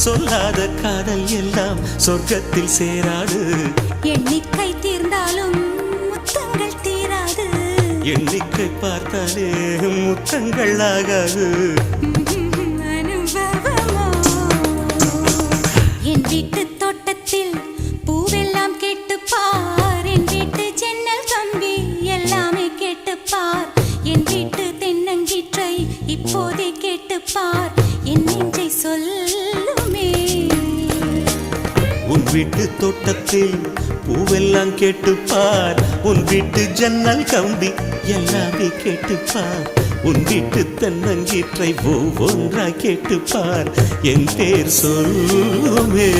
சொல்லாத காதல் எல்லாம் சொர்க்கத்தில் சேராது. எண்ணிக்கை தீர்ந்தாலும் முத்தங்கள் தீராது. எண்ணிக்கை பார்த்தாலே முத்தங்கள் ஆகாது. அனுபவமோ என் வீட்டு தோட்டத்தில் பூவெல்லாம் கேட்டுப்பார். என் வீட்டு ஜன்னல் கம்பி எல்லாமே கேட்டுப்பார். என் வீட்டு தென்னங்கீற்றை இப்போதே கேட்டுப்பார். என் நெஞ்சை சொல்லுமே. உன் வீட்டு தோட்டத்தில் பூவெல்லாம் கேட்டுப்பார். உன் வீட்டு ஜன்னல் கம்பி எல்லாமே கேட்டுப்பார். உன் வீட்டு தென்னங்கீற்றை ஒவ்வொன்றா கேட்டுப்பார். என் பேர் சொல்லுமே.